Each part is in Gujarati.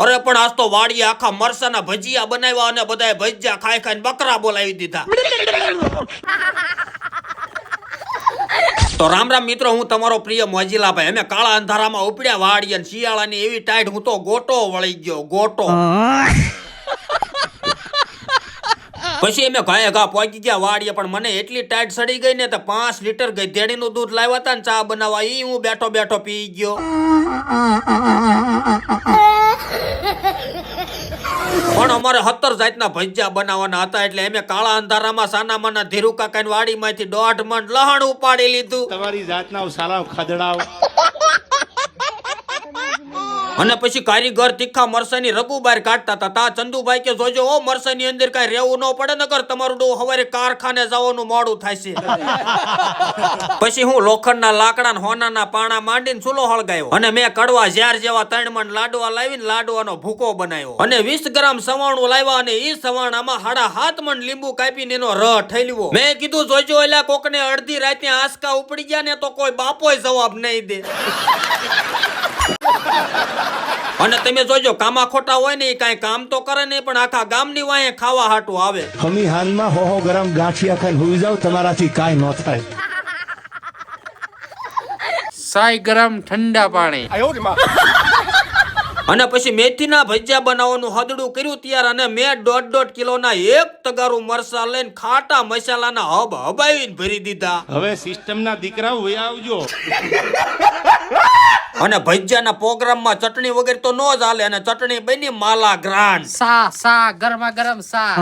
અરે પણ આજ તો વાડીએ આખા મરસાના ભજીયા બનાવ્યા અને બધાએ ભજીયા ખાઈ ખાઈને બકરા બોલાવી દીધા. તો રામ રામ મિત્રો, હું તમારો પ્રિય મોજીલાભાઈ. અમે કાળા અંધારામાં ઉપડ્યા વાડીએ અને શિયાળાની એવી ટાઈટ હું તો ગોટો વળી ગયો, ગોટો. પછી અમે ઘાએ ઘા પહોંચી ગયા વાડીએ, પણ મને એટલી ટાઈટ સડી ગઈ ને તો 5 લીટર ગધેડીનું દૂધ લાવ્યા હતા ને ચા બનાવવા, ઈ હું બેઠો બેઠો પી ગયો. પણ અમારે 17 જાતના ભજીયા બનાવવાના હતા, એટલે અમે કાળા અંધારામાં સાનામાના ધીરુ કાકાની વાડીમાંથી 1.5 મણ લહણ ઉપાડી લીધું. તમારી જાતના સાલા ખદડાવ. અને પછી કારીગર તીખા મરસાની રગુ બહાર કાઢતા હતા. તા ચંદુભાઈ કે જોજો ઓ મરસાની અંદર કઈ રહેવું ન પડે, નકર તમારું ડો હવારે કારખાને જવાનું મોડું થાય છે. પછી હું લોખંડના લાકડા ને હોનાના પાણા માંડીને ચૂલો હળગાવ્યો અને મેં કડવા ઝાર જેવા 3 મણ લાડવા લાવીને લાડવાનો ભૂકો બનાવ્યો અને 20 ગ્રામ સવાણું લાવ્યા અને ઈ સવાણામાં 7.5 મણ લીંબુ કાપીને એનો રસ ઠેલવ્યો. મેં કીધું જોજો એલા કોકને અડધી રાતે આંસકા ઉપડી ગયા ને તો કોઈ બાપોય જવાબ નહીં દે. અને તમે જોજો કામા ખોટા હોય ને કઈ કામ તો કરે નહીં, પણ આખા ગામની વાહે ખાવા હાટું આવે. હમી હાનમાં હો ગરમ ગાંઠિયા ખાઈને હુઈ જાવ, તમારાથી કાઈ ન થાય. સાય ગરમ ઠંડા પાણી. અને પછી મેથીના ભજીયા બનાવવાનું હદડું કર્યું તૈયાર, અને મેં 1.5 કિલોના 1 તગારું મરસા લઈને ખાટા મસાલાના હબ હબાવીને ભરી દીધા. હવે સિસ્ટમના દીકરા વહી આવજો. અને ભજીયાના પ્રોગ્રામમાં ચટણી વગર તો નો જ હાલે, અને ચટણી બની માલા ગ્રાન્ડ. સા ગરમા ગરમ સા.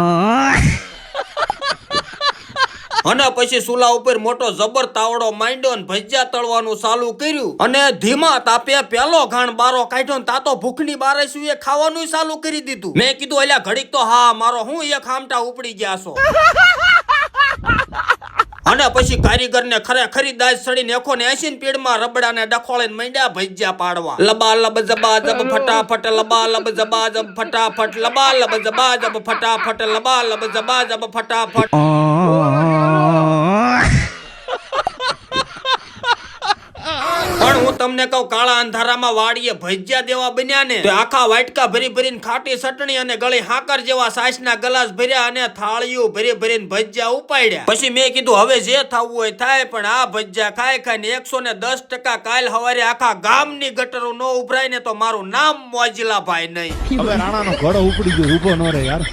અને પછી ચૂલા ઉપર મોટો જબર તાવડો માંડ્યો અને ભજીયા તળવાનું ચાલુ કર્યું, અને ધીમા તાપે પેલો ઘાણ બારો કાઢ્યો ને તા તો ભૂખની બારે સુએ ખાવાનું ચાલુ કરી દીધું. મેં કીધું અલ્યા ઘડીક તો હા મારો હું એક આમટા ઉપડી ગયા છો. અને પછી કારીગરને ખરેખરી દાજ સડીને એખો ને 80 પીડમાં રબડાને ડખોળીને માંડ્યા ભજીયા પાડવા. લબા લબ જબા જબ ફટાફટ, લબા લબ જબા જબ ફટાફટ, લબા લબ જબા જબ ફટાફટ, લબા લબ જબા જબ ફટાફટ. પણ હું તમને કહું, કાળા અંધારામાં વાડીએ ભજીયા દેવા બન્યા ને તો આખા વાટકા ભરી ભરીને ખાટી ચટણી અને ગળી હાકર જેવા સાસના ગ્લાસ ભર્યા અને થાળીઓ ભરી ભરીને ભજીયા ઉપાડ્યા. પછી મેં કીધું હવે જે થવું હોય થાય, પણ આ ભજીયા ખાઈ ખાઈને 110% કાલ હવારે આખા ગામની ગટરો નો ઉભરાય ને તો મારું નામ મોજીલાભાઈ નહીં. હવે રાણાનો ઘોડો ઉપડી ગયો, ઊભો ન રહે યાર.